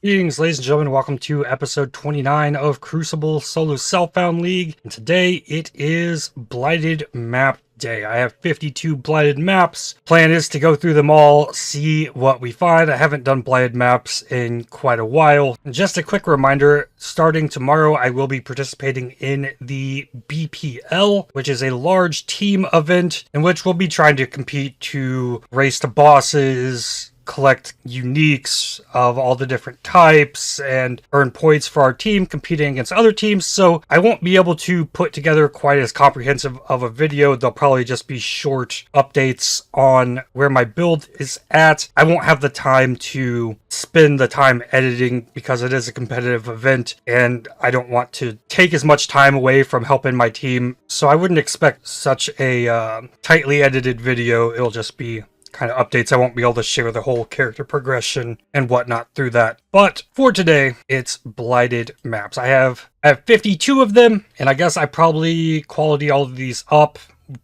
Greetings, ladies and gentlemen. Welcome to episode 29 of Crucible Solo Self-Found League. And today it is Blighted Map Day. I have 52 Blighted maps. Plan is to go through them all, see what we find. I haven't done Blighted maps in quite a while. And just a quick reminder, starting tomorrow, I will be participating in the BPL, which is a large team event in which we'll be trying to compete to race to bosses, collect uniques of all the different types, and earn points for our team competing against other teams. So I won't be able to put together quite as comprehensive of a video. They'll probably just be short updates on where my build is at. I won't have the time to spend the time editing because it is a competitive event and I don't want to take as much time away from helping my team. So I wouldn't expect such a tightly edited video. It'll just be kind of updates. I won't be able to share the whole character progression and whatnot through that. But for today, it's Blighted maps. I have 52 of them, and I guess I probably quality all of these up.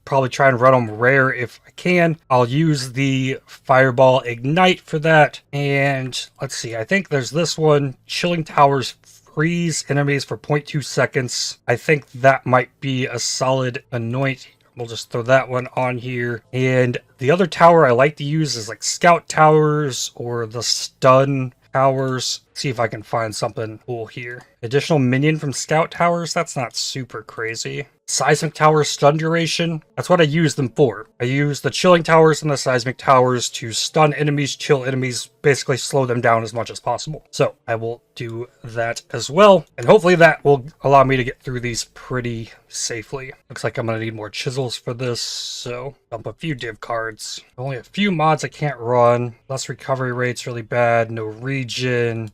Probably try and run them rare if I can. I'll use the Fireball Ignite for that. And let's see, I think there's this one, Chilling Towers freeze enemies for 0.2 seconds. I think that might be a solid anoint. We'll just throw that one on here. And the other tower I like to use is like Scout Towers or the Stun Towers. See if I can find something cool here. Additional minion from Scout Towers, that's not super crazy. Seismic Tower stun duration, that's what I use them for. I use the Chilling Towers and the Seismic Towers to stun enemies, chill enemies, basically slow them down as much as possible. So I will do that as well. And hopefully that will allow me to get through these pretty safely. Looks like I'm going to need more chisels for this, so dump a few div cards. Only a few mods I can't run. Less recovery rate's really bad, no regen.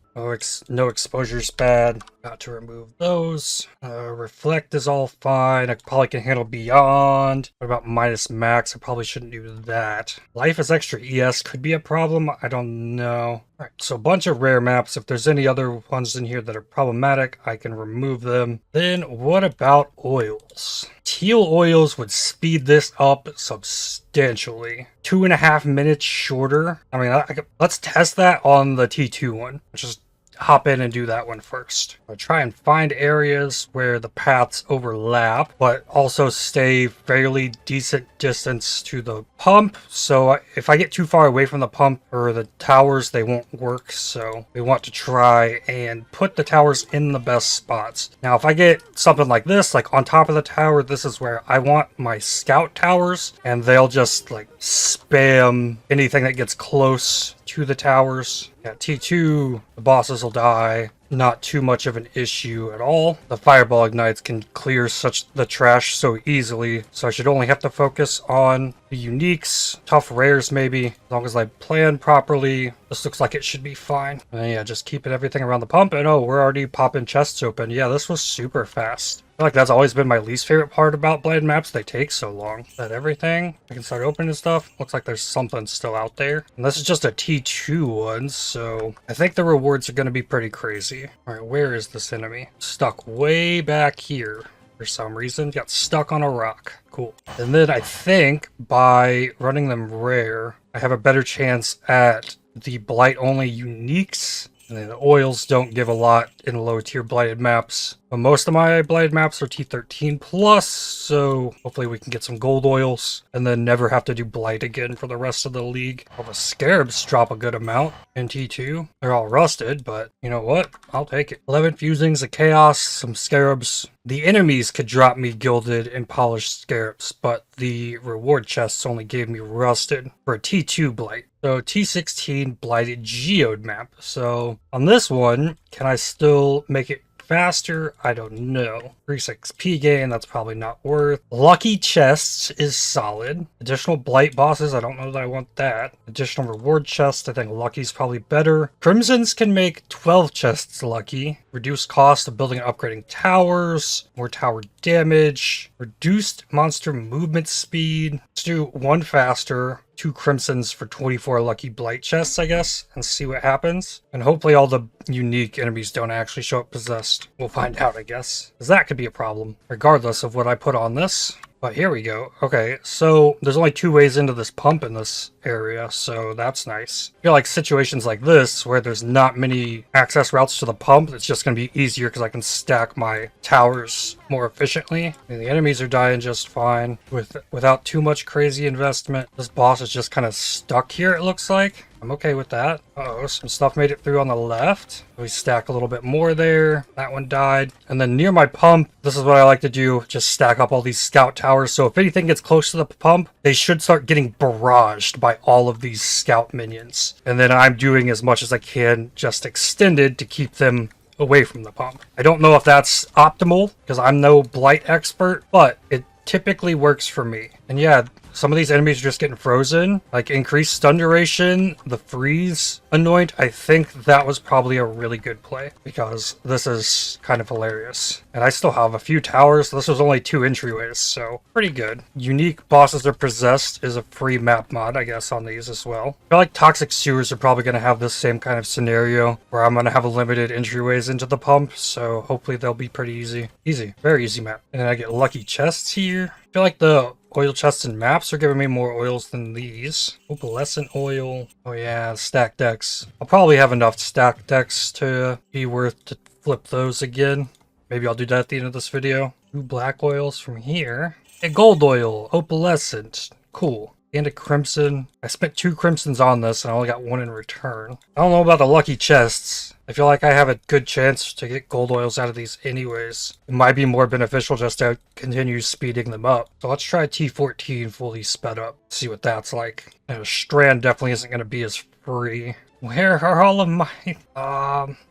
No exposure's bad. Got to remove those. Reflect is all fine. I probably can handle Beyond. What about minus max? I probably shouldn't do that. Life is extra ES could be a problem. I don't know. Alright, so a bunch of rare maps. If there's any other ones in here that are problematic, I can remove them. Then what about oils? Teal oils would speed this up substantially. 2.5 minutes shorter. I mean, let's test that on the T2 one. Just hop in and do that one first. I'll try and find areas where the paths overlap, but also stay fairly decent distance to the pump. So if I get too far away from the pump or the towers, they won't work. So we want to try and put the towers in the best spots. Now, if I get something like this, like on top of the tower, this is where I want my Scout Towers, and they'll just like spam anything that gets close to the towers. Yeah, T2, the bosses will die. Not too much of an issue at all. The Fireball Ignites can clear the trash so easily, so I should only have to focus on the uniques, tough rares maybe. As long as I plan properly, this looks like it should be fine. And yeah, just keeping everything around the pump. And oh, we're already popping chests open. Yeah, this was super fast. I feel like that's always been my least favorite part about Blighted maps. They take so long. Is that everything? I can start opening stuff. Looks like there's something still out there. And this is just a T2 one, so I think the rewards are going to be pretty crazy. Alright, where is this enemy? Stuck way back here. For some reason, got stuck on a rock. Cool. And then I think by running them rare, I have a better chance at the Blight-only uniques. And then the oils don't give a lot in low tier Blighted maps. But most of my Blighted maps are T13 plus, so hopefully we can get some gold oils and then never have to do Blight again for the rest of the league. All the scarabs drop a good amount in T2. They're all rusted, but you know what? I'll take it. 11 fusings of chaos, some scarabs. The enemies could drop me gilded and polished scarabs, but the reward chests only gave me rusted for a T2 Blight. So T16 Blighted Geode map. So on this one, can I still make it faster? I don't know. 3 XP gain, that's probably not worth. Lucky chests is solid. Additional Blight bosses, I don't know that I want that. Additional reward chests, I think Lucky's probably better. Crimsons can make 12 chests lucky. Reduced cost of building and upgrading towers. More tower damage. Reduced monster movement speed. Let's do one faster. 2 crimsons for 24 lucky blight chests, I guess, and see what happens. And hopefully all the unique enemies don't actually show up possessed. We'll find out, I guess, because that could be a problem, regardless of what I put on this. But here we go. Okay, so there's only 2 ways into this pump in this area, so that's nice. I feel like situations like this, where there's not many access routes to the pump, it's just going to be easier because I can stack my towers more efficiently. And the enemies are dying just fine without too much crazy investment. This boss is just kind of stuck here, it looks like. I'm okay with that. Uh-oh, some stuff made it through on the left. We stack a little bit more there. That one died. And then near my pump, this is what I like to do. Just stack up all these scout towers. So if anything gets close to the pump, they should start getting barraged by all of these scout minions. And then I'm doing as much as I can, just extended to keep them away from the pump. I don't know if that's optimal because I'm no blight expert, but it typically works for me. And yeah, some of these enemies are just getting frozen, like increased stun duration, the freeze anoint. I think that was probably a really good play because this is kind of hilarious. And I still have a few towers. This was only 2 entryways, so pretty good. Unique bosses are possessed is a free map mod, I guess, on these as well. I feel like toxic sewers are probably going to have this same kind of scenario where I'm going to have a limited entryways into the pump, so hopefully they'll be pretty easy. Easy, very easy map. And then I get lucky chests here. I feel like the oil chests and maps are giving me more oils than these. Opalescent oil. Oh yeah, stack decks. I'll probably have enough stack decks to be worth to flip those again. Maybe I'll do that at the end of this video. 2 black oils from here. A gold oil. Opalescent. Cool. And a crimson. I spent 2 crimsons on this and I only got 1 in return. I don't know about the lucky chests. I feel like I have a good chance to get gold oils out of these anyways. It might be more beneficial just to continue speeding them up. So let's try T14 fully sped up. See what that's like. And a strand definitely isn't going to be as free. Where are all of my...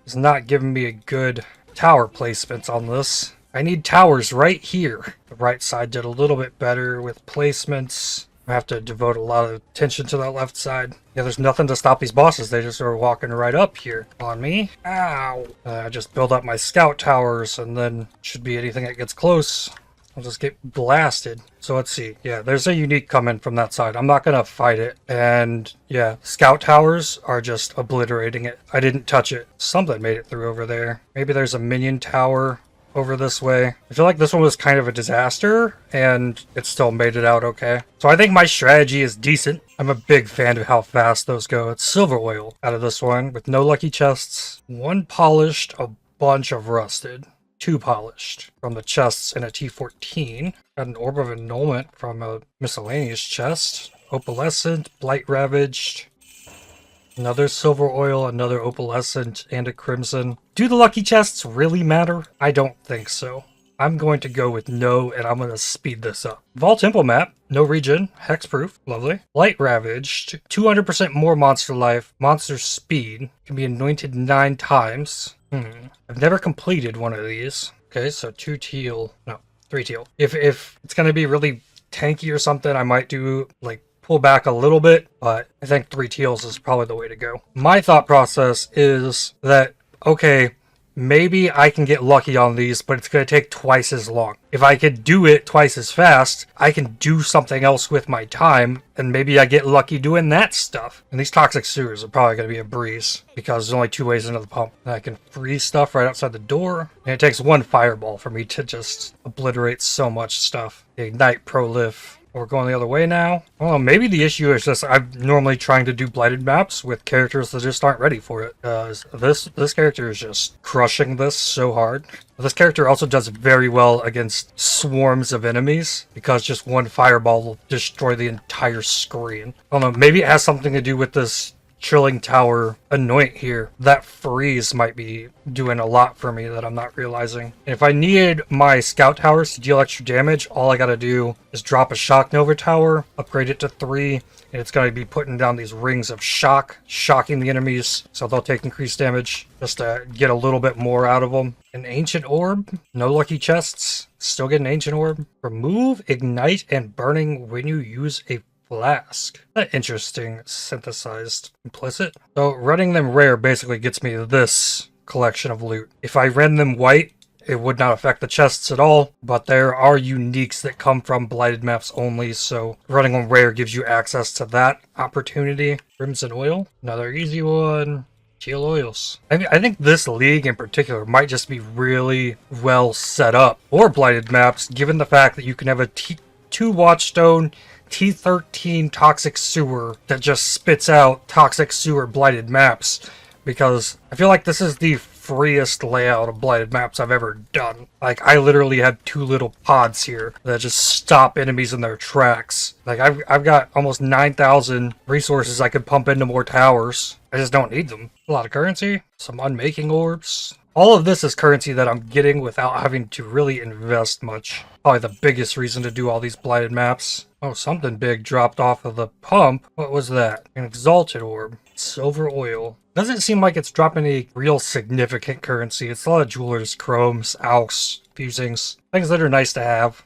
It's not giving me a good tower placements on this. I need towers right here. The right side did a little bit better with placements. I have to devote a lot of attention to that left side. Yeah, there's nothing to stop these bosses. They just are walking right up here on me. Ow! I just build up my scout towers, and then should be anything that gets close, I'll just get blasted. So let's see. Yeah, there's a unique coming from that side. I'm not going to fight it. And yeah, scout towers are just obliterating it. I didn't touch it. Something made it through over there. Maybe there's a minion tower over this way. I feel like this one was kind of a disaster and it still made it out okay. So I think my strategy is decent. I'm a big fan of how fast those go. It's silver oil out of this one with no lucky chests. 1 polished, a bunch of rusted. 2 polished from the chests in a T14. Got an orb of annulment from a miscellaneous chest. Opalescent, Blight-ravaged. Another silver oil, another opalescent, and a crimson. Do the lucky chests really matter? I don't think so. I'm going to go with no, and I'm going to speed this up. Vault Temple map, no region, hexproof, lovely. Blight-ravaged, 200% more monster life, monster speed, can be anointed 9 times. I've never completed one of these. Okay, so 2 teal, no, 3 teal. If it's going to be really tanky or something, I might do like pull back a little bit, but I think 3 teals is probably the way to go. My thought process is that, okay, maybe I can get lucky on these, but it's going to take twice as long. If I could do it twice as fast, I can do something else with my time, and maybe I get lucky doing that stuff. And these toxic sewers are probably going to be a breeze, because there's only 2 ways into the pump. And I can freeze stuff right outside the door, and it takes 1 fireball for me to just obliterate so much stuff. Ignite Prolif. We're going the other way now. Well, maybe the issue is just I'm normally trying to do blighted maps with characters that just aren't ready for it. This character is just crushing this so hard. This character also does very well against swarms of enemies because just 1 fireball will destroy the entire screen. I don't know, maybe it has something to do with this Chilling Tower anoint here. That freeze might be doing a lot for me that I'm not realizing. And if I needed my scout towers to deal extra damage, all I gotta do is drop a shock nova tower, upgrade it to 3, and it's gonna be putting down these rings of shock, shocking the enemies so they'll take increased damage just to get a little bit more out of them. An ancient orb, no lucky chests, still get an ancient orb. Remove, ignite, and burning when you use a flask. Interesting synthesized implicit. So running them rare basically gets me this collection of loot. If I ran them white, it would not affect the chests at all, but there are uniques that come from blighted maps only, so running them rare gives you access to that opportunity. Crimson oil, another easy one. Teal oils. I think this league in particular might just be really well set up for blighted maps, given the fact that you can have a 2 Watchstone, T13 Toxic Sewer that just spits out Toxic Sewer Blighted maps, because I feel like this is the freest layout of Blighted maps I've ever done. Like, I literally have 2 little pods here that just stop enemies in their tracks. Like, I've got almost 9,000 resources I could pump into more towers. I just don't need them. A lot of currency, some unmaking orbs. All of this is currency that I'm getting without having to really invest much. Probably the biggest reason to do all these Blighted maps. Oh, something big dropped off of the pump. What was that? An Exalted Orb. Silver Oil. Doesn't seem like it's dropping any real significant currency. It's a lot of jewelers, chromes, alks, fusings. Things that are nice to have,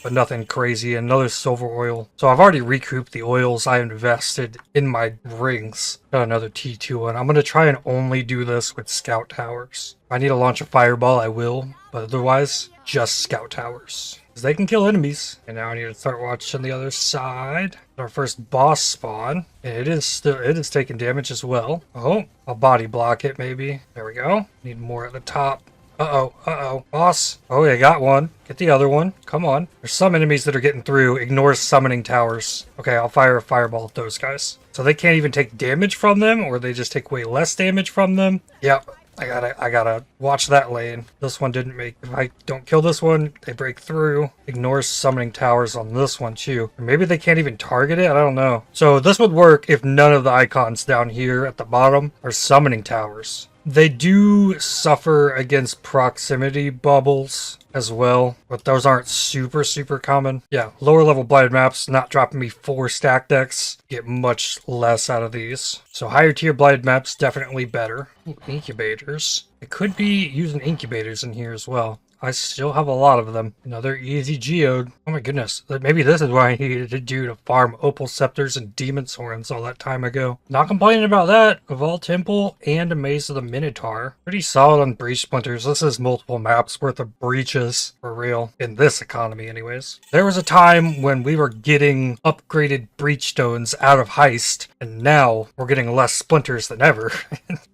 but nothing crazy. Another silver oil. So I've already recouped the oils I invested in my rings. Got another T2 one. I'm going to try and only do this with scout towers. If I need to launch a fireball, I will. But otherwise, just scout towers. Because they can kill enemies. And now I need to start watching the other side. Our first boss spawn. And it is taking damage as well. Oh, I'll body block it maybe. There we go. Need more at the top. Uh-oh. Boss. Oh, yeah, got one. Get the other one. Come on. There's some enemies that are getting through. Ignore summoning towers. Okay, I'll fire a fireball at those guys. So they can't even take damage from them, or they just take way less damage from them. Yep. I gotta watch that lane. This one didn't make... If I don't kill this one, they break through. Ignores summoning towers on this one too. Or maybe they can't even target it? I don't know. So this would work if none of the icons down here at the bottom are summoning towers. They do suffer against proximity bubbles as well, but those aren't super common. Yeah, lower level Blighted maps, not dropping me 4 stack decks. Get much less out of these. So higher tier Blighted maps, definitely better. Ooh, incubators. I could be using incubators in here as well. I still have a lot of them. Another easy geode. Oh my goodness. Maybe this is what I needed to do to farm Opal Scepters and Demon's Horns all that time ago. Not complaining about that. Evolve Temple and a Maze of the Minotaur. Pretty solid on Breach Splinters. This is multiple maps worth of breaches for real. In this economy anyways. There was a time when we were getting upgraded breach stones out of Heist. And now we're getting less splinters than ever.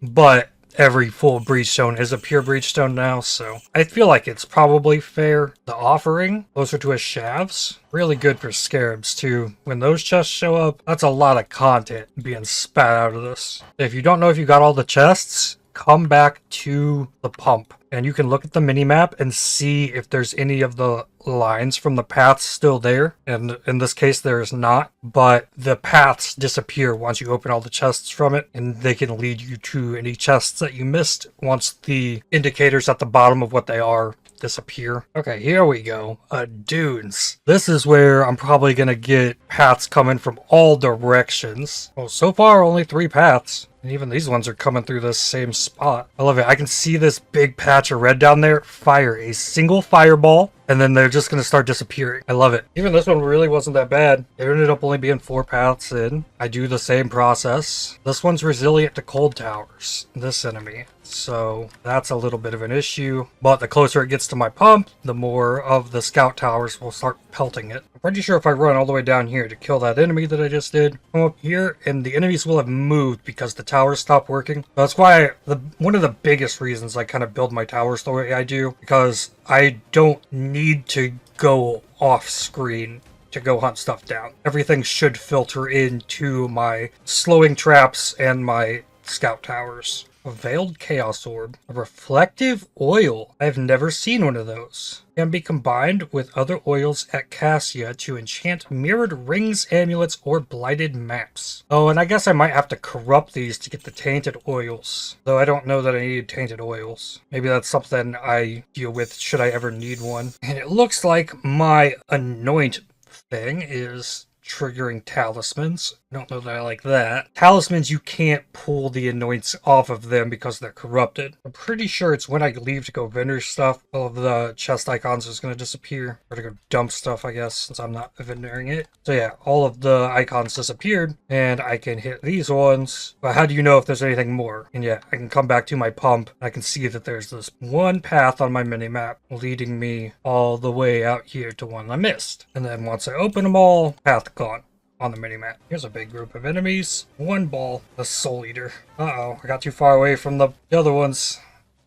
But every full breachstone is a pure breachstone now, so I feel like it's probably fair. The offering, closer to his shavs, really good for scarabs too. When those chests show up, that's a lot of content being spat out of this. If you don't know if you got all the chests, come back to the pump and you can look at the minimap and see if there's any of the lines from the paths still there. And in this case, there is not, but the paths disappear once you open all the chests from it, and they can lead you to any chests that you missed once the indicators at the bottom of what they are disappear. Okay, here we go. Dunes. This is where I'm probably gonna get paths coming from all directions. Well, so far only 3 paths. And even these ones are coming through this same spot. I love it. I can see this big patch of red down there. Fire a single fireball, and then they're just going to start disappearing. I love it. Even this one really wasn't that bad. It ended up only being 4 paths in. I do the same process. This one's resilient to cold towers, this enemy. So that's a little bit of an issue. But the closer it gets to my pump, the more of the scout towers will start pelting it. I'm pretty sure if I run all the way down here to kill that enemy that I just did, come up here and the enemies will have moved because the towers stopped working. That's why one of the biggest reasons I kind of build my towers the way I do, because I don't need to go off screen to go hunt stuff down. Everything should filter into my slowing traps and my scout towers. A Veiled Chaos Orb. A reflective oil. I've never seen one of those. Can be combined with other oils at Cassia to enchant mirrored rings, amulets, or blighted maps. Oh, and I guess I might have to corrupt these to get the tainted oils. Though I don't know that I need tainted oils. Maybe that's something I deal with should I ever need one. And it looks like my anoint thing is triggering talismans. I don't know that I like that. Talismans, you can't pull the anoints off of them because they're corrupted. I'm pretty sure it's when I leave to go vendor stuff, all of the chest icons is going to disappear. Or to go dump stuff, I guess, since I'm not vendoring it. So yeah, all of the icons disappeared, and I can hit these ones. But how do you know if there's anything more? And yeah, I can come back to my pump. I can see that there's this one path on my minimap leading me all the way out here to one I missed. And then once I open them all, path gone. On the minimap. Here's a big group of enemies. One ball. The Soul Eater. Uh-oh. I got too far away from the other ones.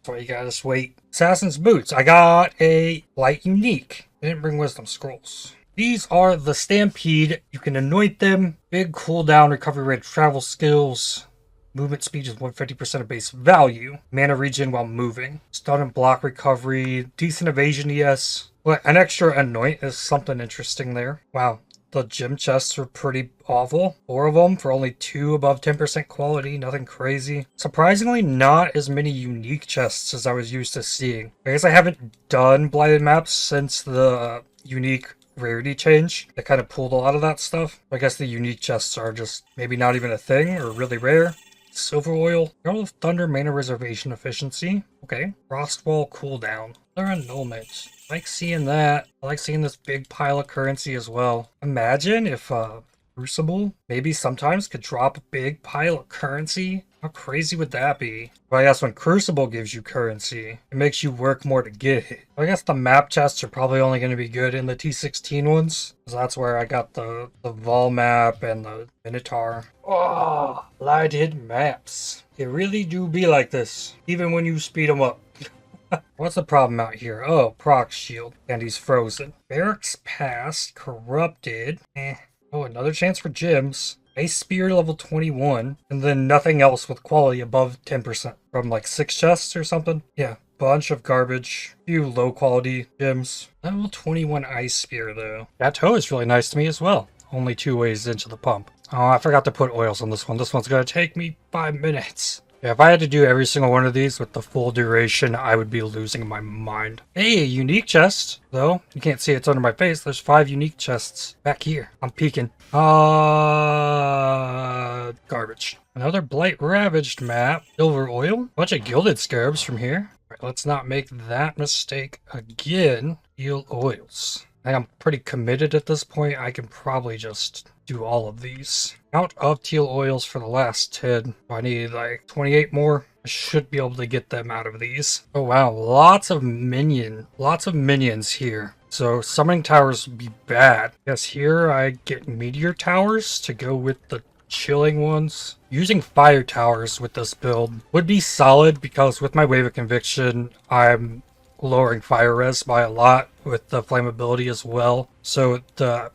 That's why you gotta just wait. Assassin's Boots. I got a light unique. I didn't bring wisdom scrolls. These are the Stampede. You can anoint them. Big cooldown, recovery rate, travel skills. Movement speed is 150% of base value. Mana regen while moving. Stun and block recovery. Decent evasion, yes. But an extra anoint is something interesting there. Wow. The gem chests are pretty awful. 4 of them for only 2 above 10% quality. Nothing crazy. Surprisingly, not as many unique chests as I was used to seeing. I guess I haven't done Blighted maps since the unique rarity change. That kind of pulled a lot of that stuff. I guess the unique chests are just maybe not even a thing or really rare. Silver oil. Herald of Thunder mana reservation efficiency. Okay. Frostwall cooldown. They're annulment. I like seeing that. I like seeing this big pile of currency as well. Imagine if Crucible maybe sometimes could drop a big pile of currency. How crazy would that be? Well, I guess when Crucible gives you currency, it makes you work more to get it. I guess the map chests are probably only going to be good in the T16 ones. Because that's where I got the Vol map and the Minotaur. Oh, Blighted maps. They really do be like this. Even when you speed them up. What's the problem out here? Oh, proc shield. And he's frozen. Barracks passed. Corrupted. Oh, another chance for gems. Ice Spear level 21. And then nothing else with quality above 10%. From like 6 chests or something. Yeah, bunch of garbage. Few low quality gems. Level 21 Ice Spear though. That toe is really nice to me as well. Only 2 ways into the pump. Oh, I forgot to put oils on this one. This one's gonna take me 5 minutes. Yeah, if I had to do every single one of these with the full duration, I would be losing my mind. Hey, unique chest, though. You can't see it's under my face. There's 5 unique chests back here. I'm peeking. Garbage. Another Blight-ravaged map. Silver oil. Bunch of gilded scarabs from here. All right, let's not make that mistake again. Heal oils. I think I'm pretty committed at this point. I can probably just do all of these. Out of teal oils for the last 10. I need like 28 more. I should be able to get them out of these. Oh wow, lots of minions here. So summoning towers would be bad. Yes, here I get meteor towers to go with the chilling ones. Using fire towers with this build would be solid because with my Wave of Conviction, I'm lowering fire res by a lot with the flammability as well. So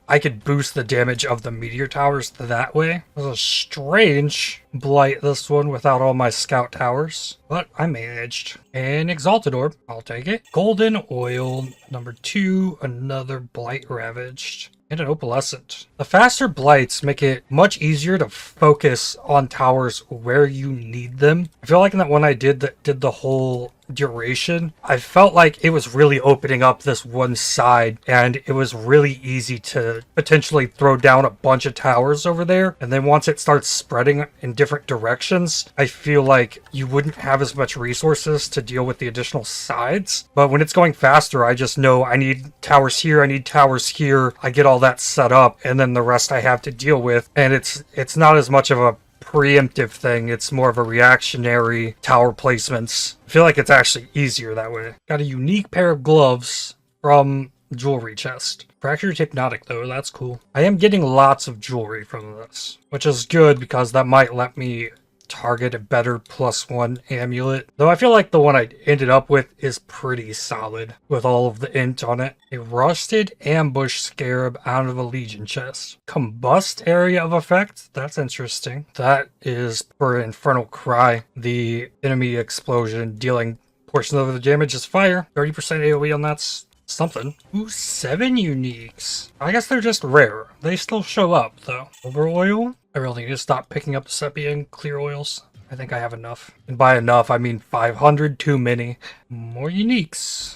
I could boost the damage of the meteor towers that way. It was a strange blight, this one, without all my scout towers. But I managed. An Exalted Orb, I'll take it. Golden Oil, number 2, another Blight-ravaged. And an Opalescent. The faster blights make it much easier to focus on towers where you need them. I feel like in that one I did that did the whole duration, I felt like it was really opening up this one side, and it was really easy to potentially throw down a bunch of towers over there. And then once it starts spreading in different directions, I feel like you wouldn't have as much resources to deal with the additional sides. But when it's going faster, I just know I need towers here, I need towers here. I get all that set up, and then the rest I have to deal with. And it's not as much of a preemptive thing, it's more of a reactionary tower placements. I feel like it's actually easier that way. Got a unique pair of gloves from jewelry chest. Fractured Hypnotic though, that's cool. I am getting lots of jewelry from this, which is good because that might let me target a better +1 amulet. Though I feel like the one I ended up with is pretty solid with all of the int on it. A rusted ambush scarab out of a legion chest. Combust area of effect, that's interesting. That is for Infernal Cry, the enemy explosion dealing portion of the damage is fire. 30% AoE on that's something. Ooh, 7 uniques. I guess they're just rare. They still show up though. Silver oil? I really need to stop picking up sepia and clear oils. I think I have enough. And by enough, I mean 500, too many. More uniques.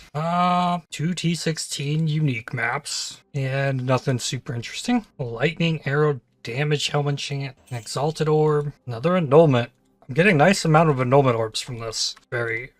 2 T16 unique maps. And nothing super interesting. Lightning Arrow Damage Helm Enchant. An Exalted Orb. Another Annulment. I'm getting a nice amount of Annulment Orbs from this. Very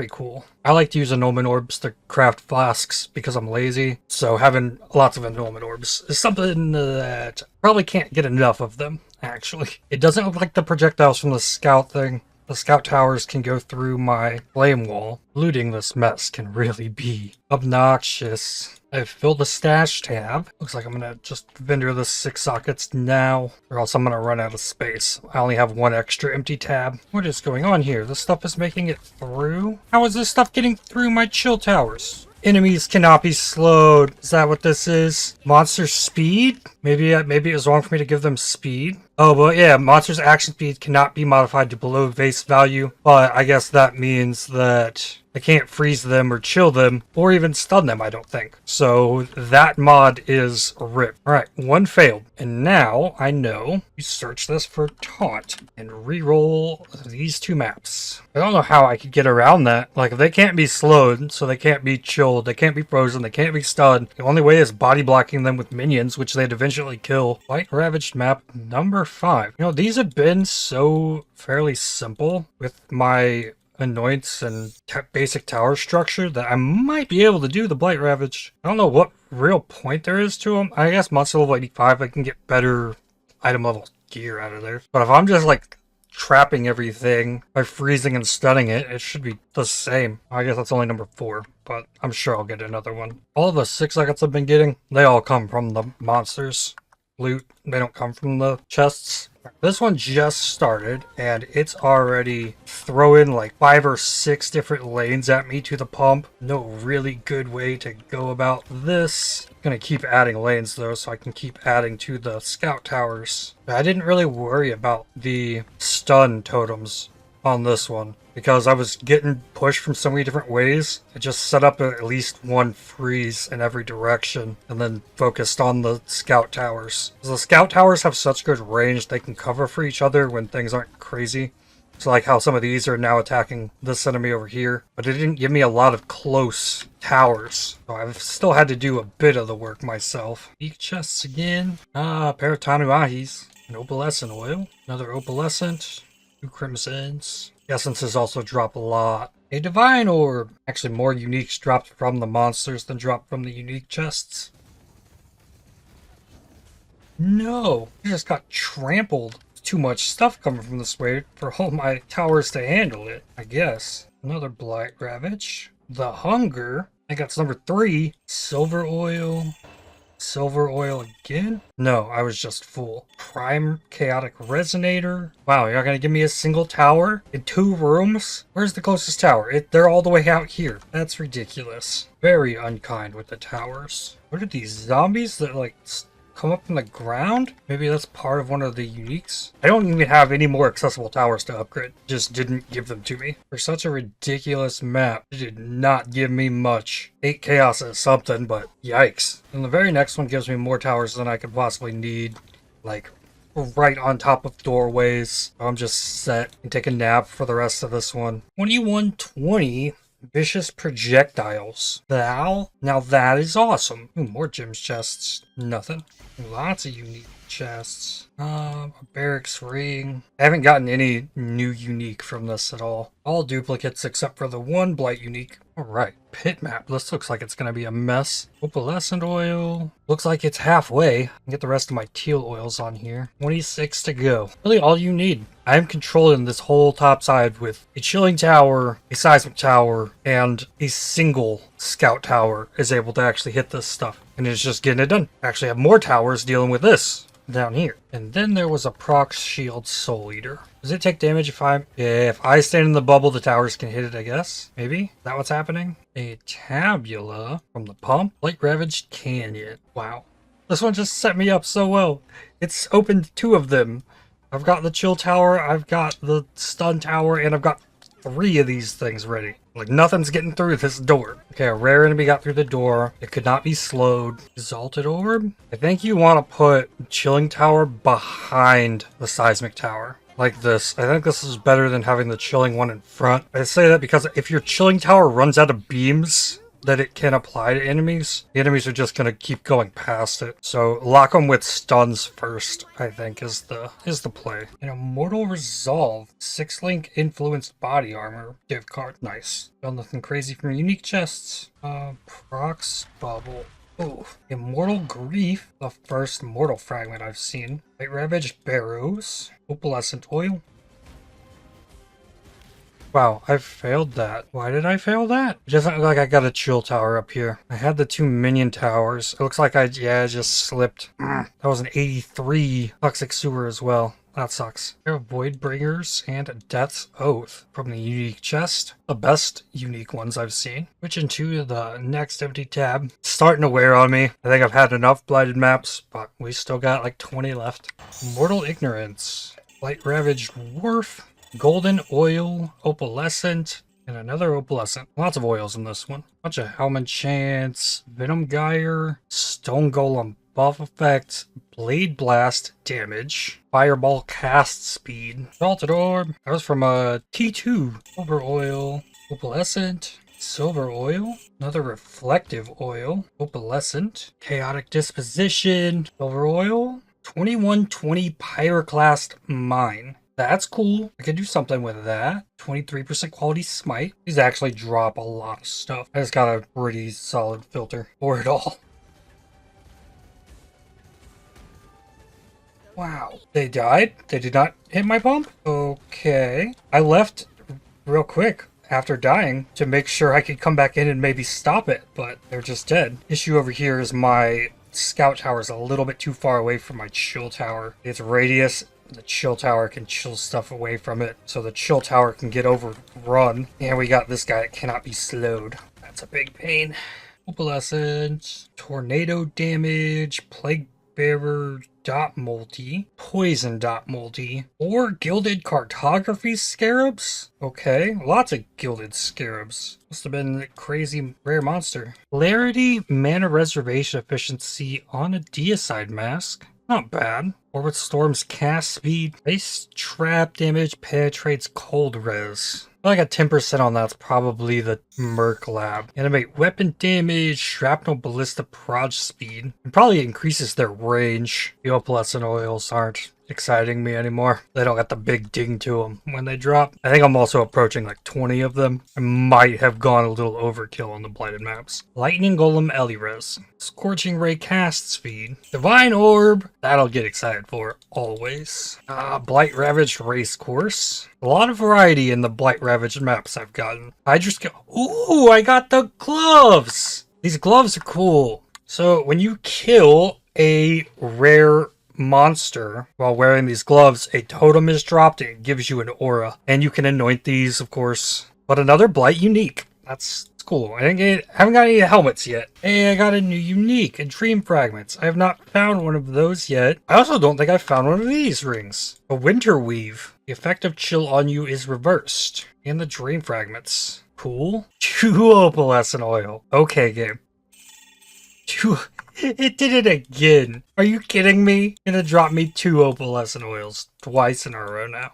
cool. I like to use Annulment Orbs to craft flasks because I'm lazy. So having lots of Annulment Orbs is something that probably can't get enough of them, actually. It doesn't look like the projectiles from the scout thing. The scout towers can go through my flame wall. Looting this mess can really be obnoxious. I've filled the stash tab. Looks like I'm gonna just vendor the 6 sockets now, or else I'm gonna run out of space. I only have 1 extra empty tab. What is going on here? This stuff is making it through? How is this stuff getting through my chill towers? Enemies cannot be slowed. Is that what this is? Monster speed? Maybe it was wrong for me to give them speed. Oh, but yeah, monster's action speed cannot be modified to below base value. But I guess that means that I can't freeze them or chill them or even stun them, I don't think. So that mod is ripped. All right, one failed. And now I know you search this for taunt and re-roll these two maps. I don't know how I could get around that. Like, if they can't be slowed, so they can't be chilled, they can't be frozen, they can't be stunned. The only way is body blocking them with minions, which they'd eventually kill. Blight-ravaged map number 5. You know, these have been so fairly simple with my annoyance and basic tower structure that I might be able to do the Blight-ravaged. I don't know what real point there is to them. I guess monster level 85 I can get better item level gear out of there. But if I'm just like trapping everything by freezing and stunning it, it should be the same. I guess that's only number 4, but I'm sure I'll get another one. All the 6 seconds I've been getting, they all come from the monsters loot. They don't come from the chests. This one just started and it's already throwing like 5 or 6 different lanes at me to the pump. No really good way to go about this. I'm gonna keep adding lanes though, so I can keep adding to the scout towers. I didn't really worry about the stun totems on this one because I was getting pushed from so many different ways. I just set up at least one freeze in every direction and then focused on the scout towers. The scout towers have such good range, they can cover for each other when things aren't crazy. So like how some of these are now attacking this enemy over here, but it didn't give me a lot of close towers. So I've still had to do a bit of the work myself. Eek chests again. Paratanuahis. An opalescent oil. Another opalescent. 2 crimsons. Essences also drop a lot. A divine orb. Actually, more uniques dropped from the monsters than dropped from the unique chests. No, I just got trampled. Too much stuff coming from this way for all my towers to handle it, I guess. Another Blight-ravaged. The hunger. I think that's number 3. Silver oil. Silver oil again? No, I was just full. Prime chaotic resonator. Wow, you're not gonna give me a single tower in 2 rooms? Where's the closest tower? They're all the way out here. That's ridiculous. Very unkind with the towers. What are these zombies that like come up from the ground? Maybe that's part of one of the uniques. I don't even have any more accessible towers to upgrade. Just didn't give them to me. For such a ridiculous map, it did not give me much. 8 chaos is something, but yikes. And the very next one gives me more towers than I could possibly need. Like right on top of doorways. I'm just set and take a nap for the rest of this one. 2120. Vicious projectiles. Now that is awesome. Ooh, more gems chests. Nothing. Lots of unique chests. A barracks ring. I haven't gotten any new unique from this at all. All duplicates except for the one blight unique. Alright, pit map. This looks like it's gonna be a mess. Opalescent oil. Looks like it's halfway. I can get the rest of my teal oils on here. 26 to go. Really all you need. I am controlling this whole top side with a chilling tower, a seismic tower, and a single scout tower is able to actually hit this stuff. And it's just getting it done. I actually have more towers dealing with this down here. And then there was a proc shield soul eater. Does it take damage if if I stand in the bubble, the towers can hit it, I guess? Maybe? Is that what's happening? A tabula from the pump. Blight-ravaged canyon. Wow. This one just set me up so well. It's opened 2 of them. I've got the chill tower, I've got the stun tower, and I've got 3 of these things ready. Like, nothing's getting through this door. Okay, a rare enemy got through the door. It could not be slowed. Exalted orb? I think you want to put chilling tower behind the seismic tower. Like this. I think this is better than having the chilling one in front. I say that because if your chilling tower runs out of beams that it can apply to enemies, the enemies are just going to keep going past it. So lock them with stuns first, I think, is the play. An Immortal Resolve, 6-link influenced body armor gift card. Nice. Got nothing crazy from unique chests. Prox bubble. Ooh. Immortal Grief, the first mortal fragment I've seen. Blight-ravaged barrows. Opalescent oil. Wow, I failed that. Why did I fail that? It doesn't look like I got a chill tower up here. I had the 2 minion towers. It looks like I just slipped. That was an 83 toxic sewer as well. that sucks. There are Voidbringers and Death's Oath from the unique chest. The best unique ones I've seen. Switch into the next empty tab. It's starting to wear on me. I think I've had enough Blighted maps, but we still got like 20 left. Mortal Ignorance. Blight-ravaged Wharf. Golden Oil. Opalescent. And another Opalescent. Lots of oils in this one. Bunch of Helmet Chance. Venom Gyre. Stone Golem buff effect. Blade Blast damage. Fireball cast speed. Salted Orb. That was from a T2. Silver Oil. Opalescent. Silver Oil. Another Reflective Oil. Opalescent. Chaotic Disposition. Silver Oil. 2120 Pyroclast Mine. That's cool. I could do something with that. 23% quality smite. These actually drop a lot of stuff. I just got a pretty solid filter for it all. Wow. They died? They did not hit my pump? Okay. I left real quick after dying to make sure I could come back in and maybe stop it, but they're just dead. Issue over here is my scout tower is a little bit too far away from my chill tower. Its radius, the chill tower can chill stuff away from it, so the chill tower can get overrun. And we got this guy that cannot be slowed. That's a big pain. Opalescent, tornado damage, plague bearer dot multi, poison dot multi, or gilded cartography scarabs. Okay, lots of gilded scarabs. Must have been a crazy rare monster. Polarity, mana reservation efficiency on a deicide mask. Not bad. Orbit Storm's cast speed. Base trap damage penetrates cold res. I got 10% on that's probably the Merc Lab. Animate weapon damage, shrapnel ballista proj speed. It probably increases their range. The opalescent oils aren't exciting me anymore. They don't got the big ding to them when they drop. I think I'm also approaching like 20 of them. I might have gone a little overkill on the Blighted maps. Lightning Golem Elirez. Scorching Ray cast speed. Divine Orb. That'll get excited for always. Blight-ravaged race course. A lot of variety in the Blight-ravaged maps I've gotten. I just go, ooh, I got the gloves. These gloves are cool. So when you kill a rare monster while wearing these gloves, a totem is dropped and it gives you an aura, and you can anoint these, of course. But another Blight unique. That's cool. I haven't got any helmets yet. Hey, I got a new unique, a Dream Fragments. I have not found one of those yet. I also don't think I found one of these rings. A Winter Weave. The effect of chill on you is reversed. And the Dream Fragments. Cool. 2 opalescent oil. Okay, game. 2. It did it again. Are you kidding me? Gonna drop me 2 opalescent oils twice in a row now.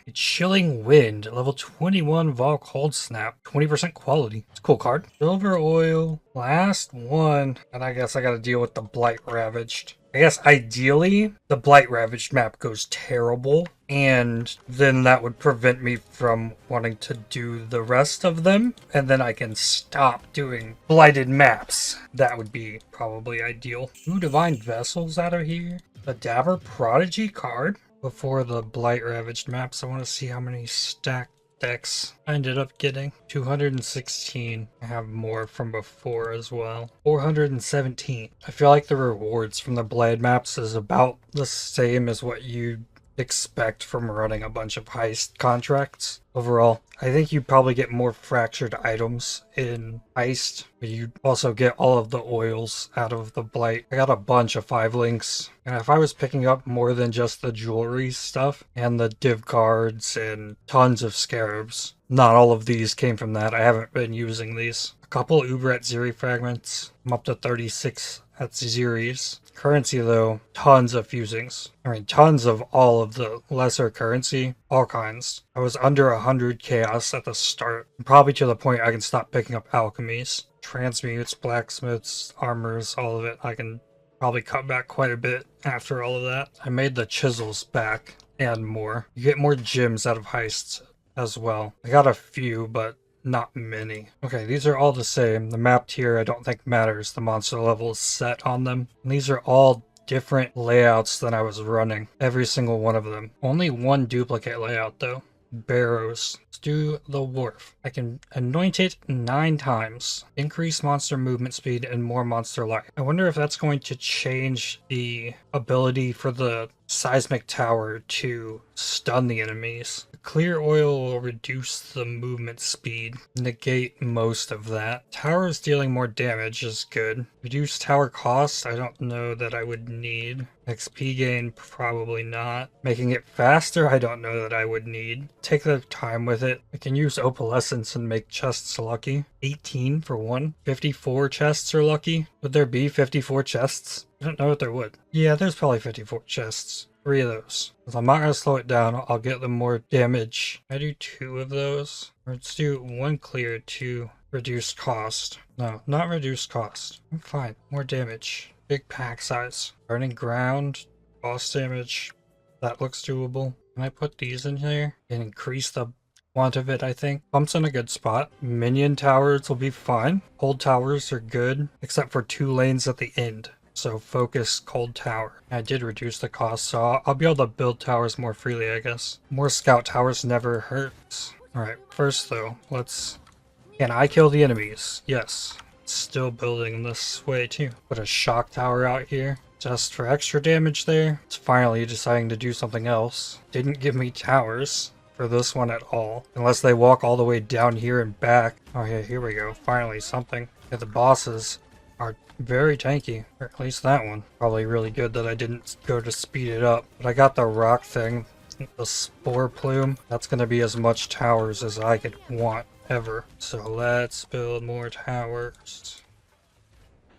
A Chilling Wind, level 21 Vol Cold Snap, 20% quality. It's a cool card. Silver Oil, last one. And I guess I gotta deal with the Blight-ravaged. I guess ideally, the Blight-ravaged map goes terrible, and then that would prevent me from wanting to do the rest of them, and then I can stop doing Blighted maps. That would be probably ideal. 2 Divine Vessels out of here. The Dabber Prodigy card. Before the Blight-ravaged maps, I want to see how many stacked decks I ended up getting. 216. I have more from before as well. 417. I feel like the rewards from the Blade maps is about the same as what you'd expect from running a bunch of heist contracts. Overall, I think you probably get more fractured items in heist, but you also get all of the oils out of the Blight. I got a bunch of 5 links, and if I was picking up more than just the jewelry stuff and the div cards and tons of scarabs, not all of these came from that. I haven't been using these. A couple Uberet Ziri fragments. I'm up to 36 at Ziris. Currency though, tons of fusings. I mean, tons of all of the lesser currency, all kinds. I was under 100 chaos at the start, probably to the point I can stop picking up alchemies. Transmutes, blacksmiths, armors, all of it. I can probably cut back quite a bit after all of that. I made the chisels back and more. You get more gems out of heists as well. I got a few, but not many. Okay, these are all the same. The map tier I don't think matters. The monster level is set on them. And these are all different layouts than I was running. Every single one of them. Only one duplicate layout though. Barrows. Let's do the wharf. I can anoint it 9 times. Increase monster movement speed and more monster life. I wonder if that's going to change the ability for the seismic tower to stun the enemies. Clear oil will reduce the movement speed, negate most of that. Towers dealing more damage is good. Reduce tower cost, I don't know that I would need. XP gain, probably not. Making it faster, I don't know that I would need. Take the time with it. I can use opalescence and make chests lucky. 18 for one. 54 chests are lucky. Would there be 54 chests? I don't know if there would. Yeah, there's probably 54 chests. 3 of those. If I'm not going to slow it down, I'll get them more damage. I do 2 of those. Let's do 1 clear to reduce cost. No, not reduce cost. I'm fine. More damage. Big pack size. Burning ground. Boss damage. That looks doable. Can I put these in here and increase the want of it, I think? Pump's in a good spot. Minion towers will be fine. Cold towers are good, except for 2 lanes at the end. So focus cold tower. I did reduce the cost, so I'll be able to build towers more freely, I guess. More scout towers never hurts. Alright, first though, can I kill the enemies? Yes. Still building this way too. Put a shock tower out here. Just for extra damage there. It's finally deciding to do something else. Didn't give me towers for this one at all. Unless they walk all the way down here and back. Oh yeah, here we go. Finally something. Yeah, the bosses are very tanky, or at least that one. Probably really good that I didn't go to speed it up. But I got the rock thing, the spore plume. That's going to be as much towers as I could want ever. So let's build more towers.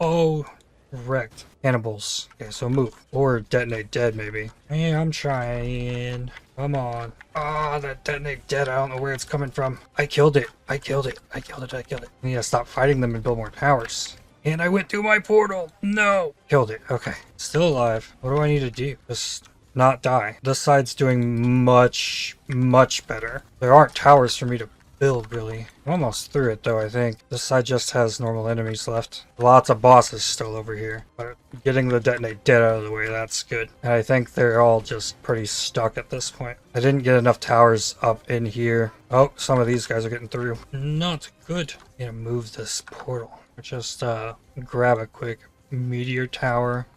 Oh, wrecked. Cannibals. Okay, so move. Or detonate dead, maybe. Hey, I'm trying. Come on. Ah, that detonate dead. I don't know where it's coming from. I killed it. I killed it. I killed it. I killed it. I need to stop fighting them and build more towers. And I went through my portal. No. Killed it. Okay. Still alive. What do I need to do? Just not die. This side's doing much, much better. There aren't towers for me to build, really. I'm almost through it, though, I think. This side just has normal enemies left. Lots of bosses still over here. But getting the detonate dead out of the way, that's good. And I think they're all just pretty stuck at this point. I didn't get enough towers up in here. Oh, some of these guys are getting through. Not good. I'm gonna move this portal. Just grab a quick meteor tower.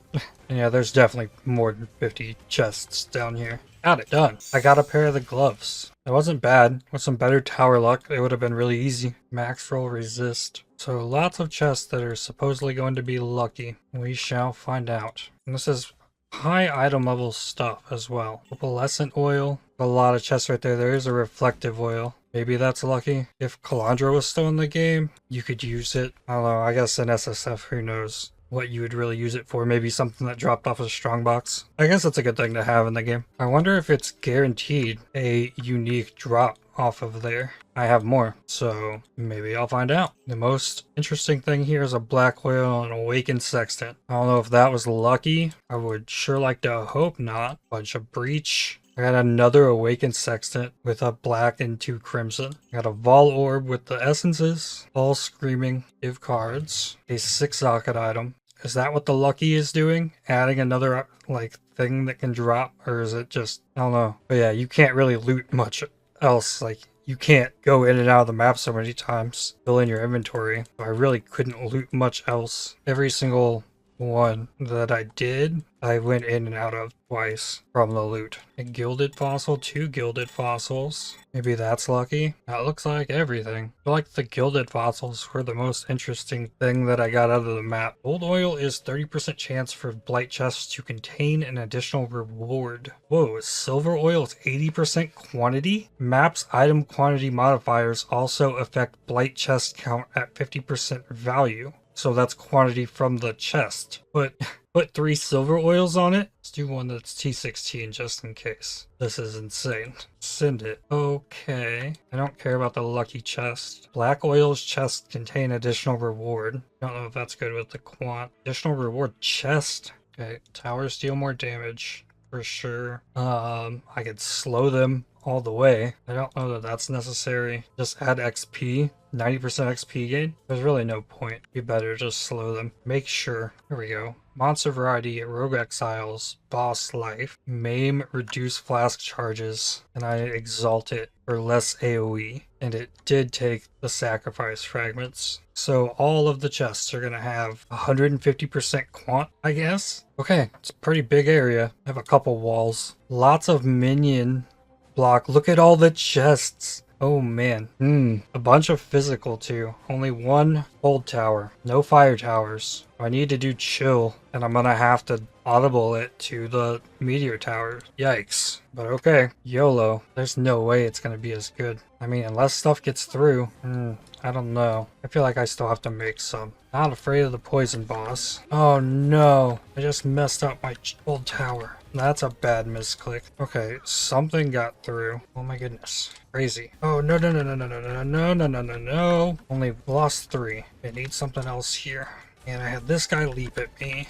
And yeah, there's definitely more than 50 chests down here. Got it done. I got a pair of the gloves. It wasn't bad. With some better tower luck, it would have been really easy. Max roll resist. So lots of chests that are supposedly going to be lucky. We shall find out. And this is high item level stuff as well. Opalescent oil. A lot of chests right there. There is a reflective oil. Maybe that's lucky. If Calandra was still in the game, you could use it. I don't know. I guess in SSF, who knows what you would really use it for. Maybe something that dropped off a strongbox. I guess it's a good thing to have in the game. I wonder if it's guaranteed a unique drop off of there. I have more, so maybe I'll find out. The most interesting thing here is a black oil and awakened sextant. I don't know if that was lucky. I would sure like to hope not. Bunch of breach. I got another awakened sextant with a black and 2 crimson. I got a vol orb with the essences. All screaming. Give cards. A 6 socket item. Is that what the lucky is doing? Adding another like thing that can drop, or is it just, I don't know. But yeah, you can't really loot much else. Like, you can't go in and out of the map so many times. Fill in your inventory. So I really couldn't loot much else. Every single one that I did, I went in and out of twice from the loot. A gilded fossil, 2 gilded fossils. Maybe that's lucky. That looks like everything. I feel like the gilded fossils were the most interesting thing that I got out of the map. Gold oil is 30% chance for blight chests to contain an additional reward. Whoa, silver oil is 80% quantity? Map's item quantity modifiers also affect blight chest count at 50% value. So that's quantity from the chest. Put 3 silver oils on it. Let's do one that's T16 just in case. This is insane. Send it. Okay. I don't care about the lucky chest. Black oil's chest contain additional reward. Don't know if that's good with the quant. Additional reward chest. Okay. Towers deal more damage. For sure. I could slow them all the way. I don't know that that's necessary. Just add XP. 90% XP gain? There's really no point. You better just slow them. Make sure. Here we go. Monster variety, rogue exiles, boss life, maim, reduce flask charges, and I exalt it for less AoE. And it did take the sacrifice fragments. So all of the chests are going to have 150% quant, I guess. Okay, it's a pretty big area. I have a couple walls. Lots of minion block. Look at all the chests. Oh man. A bunch of physical too. Only one hold tower. No fire towers. I need to do chill, and I'm gonna have to audible it to the meteor tower. Yikes. But okay. YOLO. There's no way it's gonna be as good. I mean, unless stuff gets through. I don't know. I feel like I still have to make some. Not afraid of the poison boss. Oh no. I just messed up my old tower. That's a bad misclick. Okay, something got through. Oh my goodness. Crazy. Oh no no no no no no no no no no no no. Only lost 3. I need something else here. And I had this guy leap at me,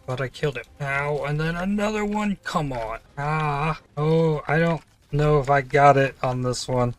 but I killed him. Ow, and then another one. Come on. Oh, I don't know if I got it on this one.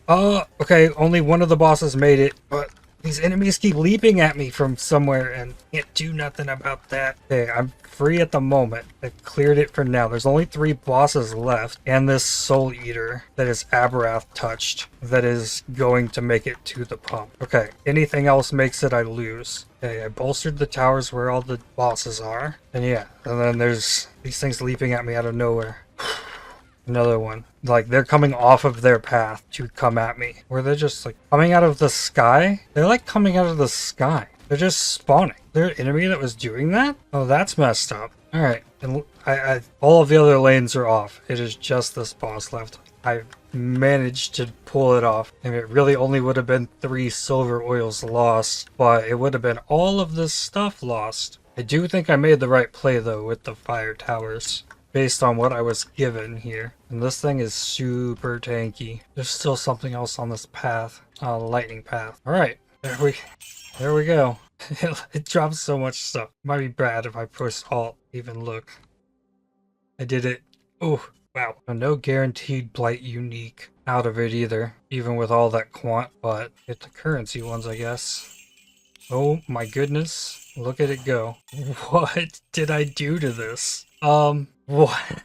Okay, only one of the bosses made it, but these enemies keep leaping at me from somewhere and can't do nothing about that. Okay, I'm free at the moment. I've cleared it for now. There's only 3 bosses left, and this Soul Eater that is Aberrath touched that is going to make it to the pump. Okay, anything else makes it I lose. Okay, I bolstered the towers where all the bosses are. And yeah, and then there's these things leaping at me out of nowhere. Another one. Like, they're coming off of their path to come at me. Or they're just, like, coming out of the sky? They're, like, coming out of the sky. They're just spawning. They're an enemy that was doing that? Oh, that's messed up. Alright. And all of the other lanes are off. It is just this boss left. I managed to pull it off. And it really only would have been 3 silver oils lost. But it would have been all of this stuff lost. I do think I made the right play, though, with the fire towers, based on what I was given here. And this thing is super tanky. There's still something else on this path. Lightning path. Alright, there we go. It drops so much stuff. Might be bad if I push Alt, even look. I did it. Oh, wow. No guaranteed Blight unique out of it either, even with all that quant, but get the currency ones, I guess. Oh my goodness. Look at it go. What did I do to this? What?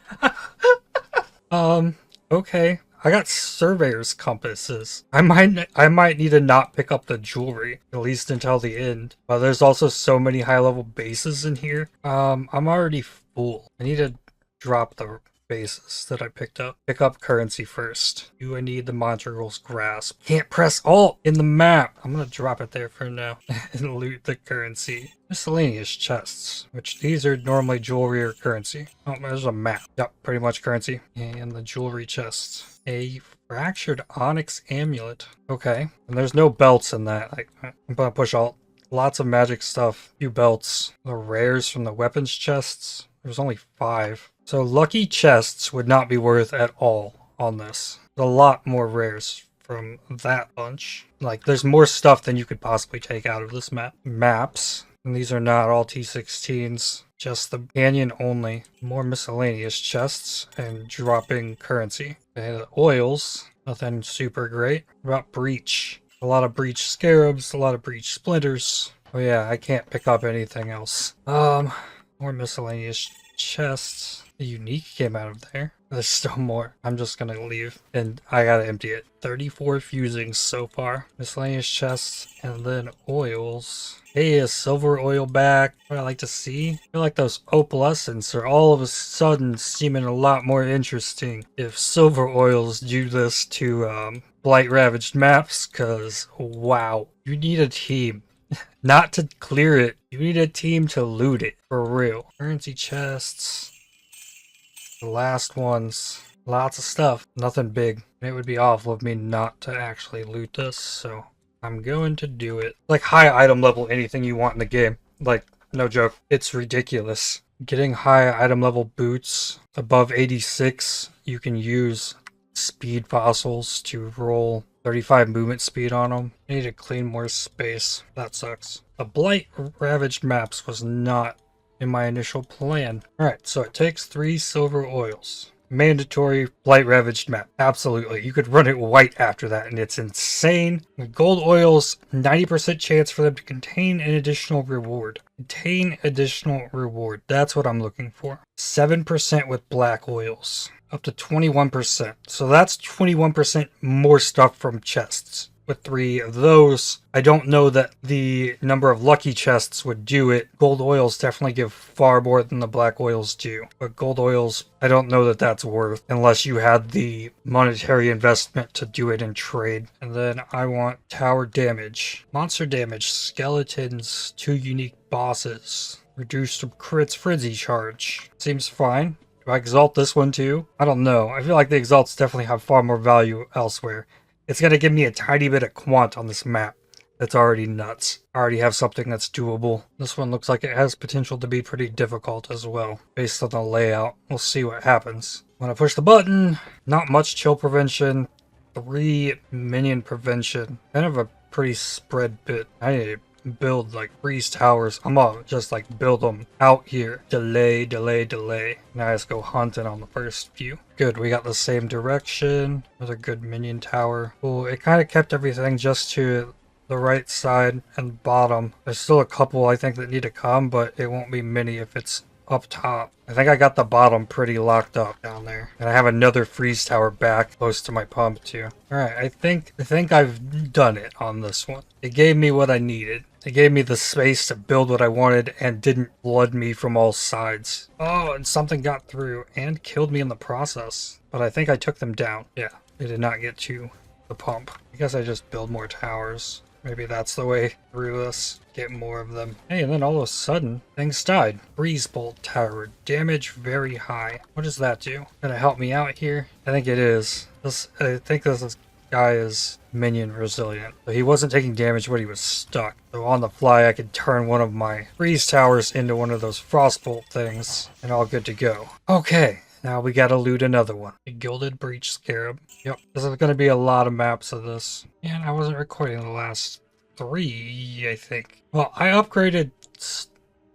Okay. I got surveyor's compasses. I might need to not pick up the jewelry, at least until the end. But there's also so many high level bases in here. I'm already full. I need to drop the bases that I picked up. Pick up currency first. Do I need the Montragle's Grasp? Can't press Alt in the map. I'm gonna drop it there for now and loot the currency. Miscellaneous chests, which these are normally jewelry or currency. Oh, there's a map. Yep, pretty much currency. And the jewelry chests. A fractured onyx amulet. Okay, and there's no belts in that. I'm gonna push Alt. Lots of magic stuff. Few belts. The rares from the weapons chests. There's only 5. So lucky chests would not be worth at all on this. A lot more rares from that bunch. Like, there's more stuff than you could possibly take out of this map. Maps. And these are not all T16s. Just the canyon only. More miscellaneous chests and dropping currency. Okay, the oils. Nothing super great. What about breach? A lot of breach scarabs. A lot of breach splinters. Oh yeah, I can't pick up anything else. More miscellaneous chests. The unique came out of there. There's still more. I'm just gonna leave and I gotta empty it. 34 fusings so far. Miscellaneous chests and then oils. Hey, a silver oil back. What I like to see. I feel like those opalescents are all of a sudden seeming a lot more interesting if silver oils do this to Blight-ravaged maps, cause wow, you need a team. Not to clear it. You need a team to loot it. For real. Currency chests. The last ones. Lots of stuff. Nothing big. It would be awful of me not to actually loot this, so I'm going to do it. Like high item level anything you want in the game. Like, no joke. It's ridiculous. Getting high item level boots above 86, you can use speed fossils to roll 35 movement speed on them. I need to clean more space. That sucks. The Blight-ravaged maps was not in my initial plan. Alright, so it takes 3 silver oils. Mandatory Blight-ravaged map. Absolutely. You could run it white after that and it's insane. The gold oils, 90% chance for them to contain an additional reward. Contain additional reward. That's what I'm looking for. 7% with black oils. up to 21%. So that's 21% more stuff from chests. With 3 of those, I don't know that the number of lucky chests would do it. Gold oils definitely give far more than the black oils do. But gold oils, I don't know that that's worth unless you had the monetary investment to do it in trade. And then I want tower damage. Monster damage, skeletons, 2 unique bosses. Reduced crits frenzy charge. Seems fine. Do I exalt this one too? I don't know. I feel like the exalts definitely have far more value elsewhere. It's going to give me a tiny bit of quant on this map. That's already nuts. I already have something that's doable. This one looks like it has potential to be pretty difficult as well, based on the layout. We'll see what happens. When I push the button, not much chill prevention, 3 minion prevention. Kind of a pretty spread bit. I need to build like freeze towers. I'm gonna just like build them out here. Delay, delay, delay. Now I just go hunting on the first few. Good, we got the same direction. Another good minion tower. Cool, it kind of kept everything just to the right side and bottom. There's still a couple I think that need to come, but it won't be many if it's up top. I think I got the bottom pretty locked up down there. And I have another freeze tower back close to my pump too. Alright, I think I've done it on this one. It gave me what I needed. It gave me the space to build what I wanted and didn't flood me from all sides. Oh, and something got through and killed me in the process. But I think I took them down. Yeah, they did not get to the pump. I guess I just build more towers. Maybe that's the way through this. Get more of them. Hey, and then all of a sudden, things died. Freeze bolt tower. Damage very high. What does that do? Gonna help me out here? I think it is. I think this guy is minion resilient. So he wasn't taking damage when he was stuck. So on the fly, I could turn one of my freeze towers into one of those frostbolt things. And all good to go. Okay. Now we gotta loot another one. A Gilded Breach Scarab. Yep, this is gonna be a lot of maps of this. And I wasn't recording the last 3, I think. Well, I upgraded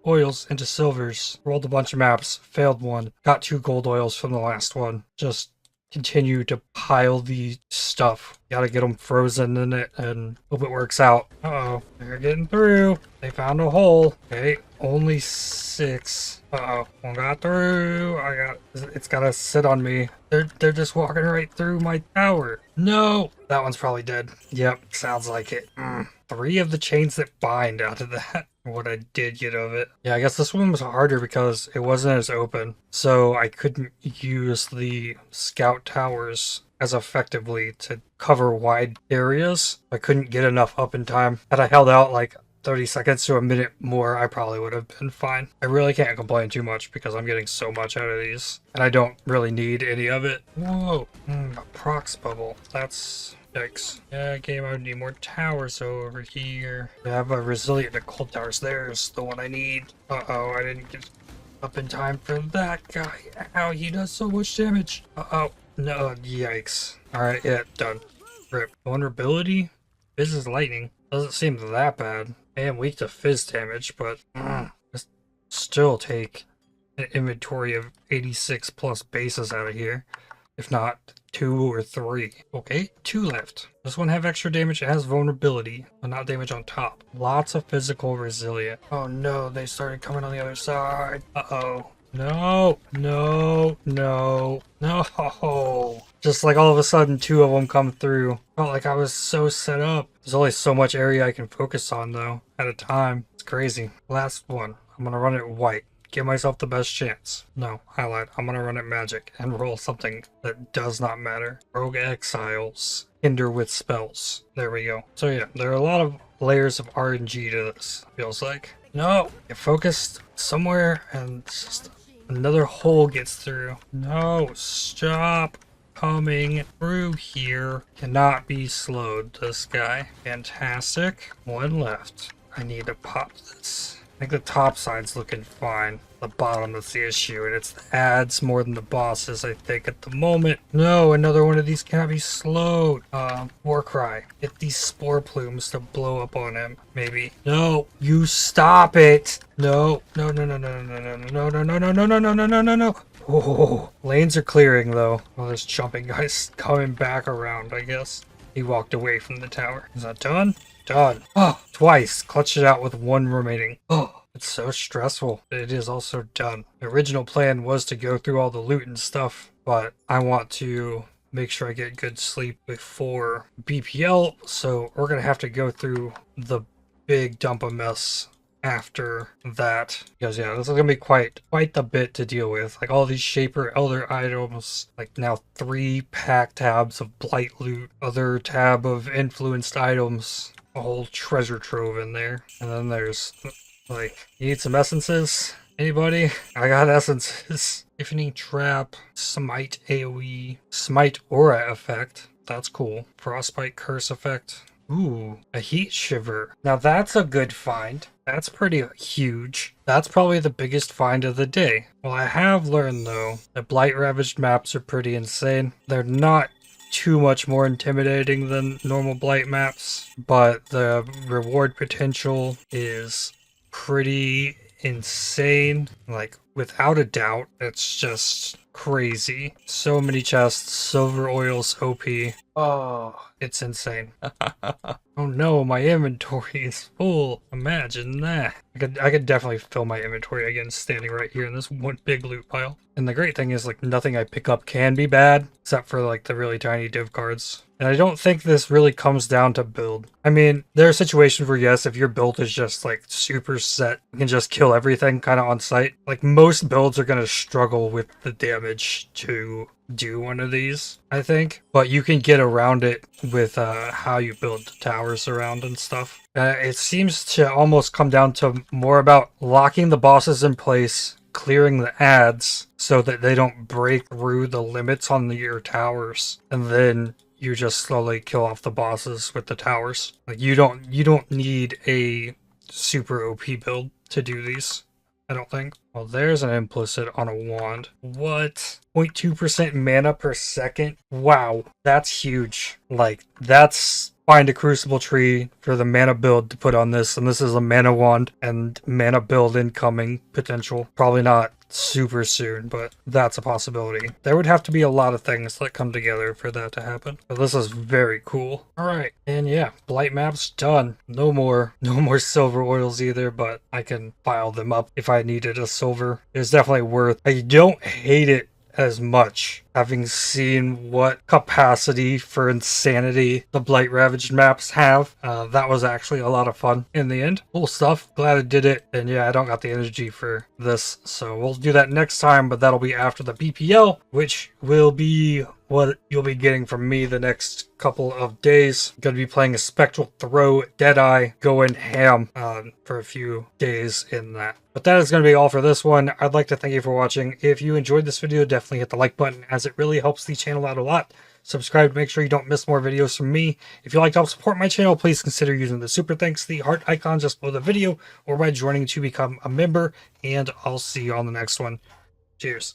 oils into silvers, rolled a bunch of maps, failed one, got 2 gold oils from the last one. Just continue to pile the stuff. Gotta get them frozen in it and hope it works out. Uh-oh, they're getting through. They found a hole. Okay, only 6. Uh-oh, one got through. It's gotta sit on me. They're just walking right through my tower. No, that one's probably dead. Yep, sounds like it. 3 of the chains that bind out of that. What I did get of it. Yeah, I guess this one was harder because it wasn't as open. So I couldn't use the scout towers as effectively to cover wide areas. I couldn't get enough up in time. Had I held out like 30 seconds to a minute more, I probably would have been fine. I really can't complain too much because I'm getting so much out of these. And I don't really need any of it. Whoa, a prox bubble. That's... yikes. Yeah, game, I would need more towers over here. I have a resilient cold towers. There's the one I need. Uh-oh, I didn't get up in time for that guy. Ow, he does so much damage. Uh-oh. No, yikes. Alright, yeah, done. Rip. Vulnerability? Fizz is lightning. Doesn't seem that bad. I am weak to fizz damage, but still take an inventory of 86 plus bases out of here. If not 2 or 3. Okay, 2 left. This one have extra damage. It has vulnerability, but not damage on top. Lots of physical resilient. Oh no, they started coming on the other side. Uh-oh. No, no, no, no. Just like all of a sudden 2 of them come through. Felt like I was so set up. There's only so much area I can focus on though at a time. It's crazy. Last one. I'm gonna run it white. Give myself the best chance. No, I lied. I'm gonna run it magic and roll something that does not matter. Rogue Exiles. Hinder with spells. There we go. So yeah, there are a lot of layers of RNG to this, feels like. No! Get focused somewhere and just another hole gets through. No, stop coming through here. Cannot be slowed, this guy. Fantastic. 1 left. I need to pop this. I think the top side's looking fine. The bottom is the issue, and it's the ads more than the bosses, I think, at the moment. No, another one of these can't be slowed. Warcry. Get these spore plumes to blow up on him, maybe. No, you stop it. No, no, no, no, no, no, no, no, no, no, no, no, no, no, no, no, no, no. Oh, lanes are clearing though. Oh, this jumping guy's coming back around, I guess. He walked away from the tower. Is that done? Done. Oh, twice. Clutched it out with 1 remaining. Oh, It's so stressful. It is also done. The original plan was to go through all the loot and stuff, but I want to make sure I get good sleep before BPL, so we're gonna have to go through the big dump of mess after that, because yeah, this is gonna be quite the bit to deal with. Like all these Shaper Elder items, like now 3 pack tabs of Blight loot, other tab of influenced items, a whole treasure trove in there. And then there's like, you need some essences? Anybody? I got essences. Evening Trap, Smite AoE, Smite Aura effect. That's cool. Frostbite Curse effect. Ooh, a Heat Shiver. Now that's a good find. That's pretty huge. That's probably the biggest find of the day. Well, I have learned though that Blight-ravaged maps are pretty insane. They're not too much more intimidating than normal Blight maps, but the reward potential is pretty insane. Like, without a doubt, it's just crazy. So many chests, silver oils, OP. Oh, it's insane. Oh no, my inventory is full. Imagine that. I could definitely fill my inventory again standing right here in this one big loot pile. And the great thing is, like, nothing I pick up can be bad, except for like the really tiny div cards. And I don't think this really comes down to build. I mean, there are situations where yes, if your build is just like super set, you can just kill everything kind of on sight. Like most builds are going to struggle with the damage to do one of these, I think. But you can get around it with how you build the towers around and stuff. It seems to almost come down to more about locking the bosses in place, clearing the ads so that they don't break through the limits on your towers, and then you just slowly kill off the bosses with the towers. Like you don't need a super OP build to do these, I don't think. Well, there's an implicit on a wand. What? 0.2% mana per second? Wow, that's huge. Like, that's find a Crucible tree for the mana build to put on this, and this is a mana wand and mana build incoming potential. Probably not super soon, but that's a possibility. There would have to be a lot of things that come together for that to happen. But this is very cool. Alright, and yeah, Blight map's done. No more silver oils either, but I can file them up if I needed a silver. It's definitely worth. I don't hate it as much, having seen what capacity for insanity the Blight-ravaged maps have. That was actually a lot of fun in the end. Cool stuff. Glad I did it. And yeah, I don't got the energy for this, so we'll do that next time, but that'll be after the BPL, which will be what you'll be getting from me the next couple of days. Gonna be playing a Spectral Throw, Deadeye, going ham for a few days in that. But that is going to be all for this one. I'd like to thank you for watching. If you enjoyed this video, definitely hit the like button, as it really helps the channel out a lot. Subscribe to make sure you don't miss more videos from me. If you'd like to help support my channel, please consider using the super thanks, the heart icon just below the video, or by joining to become a member. And I'll see you on the next one. Cheers.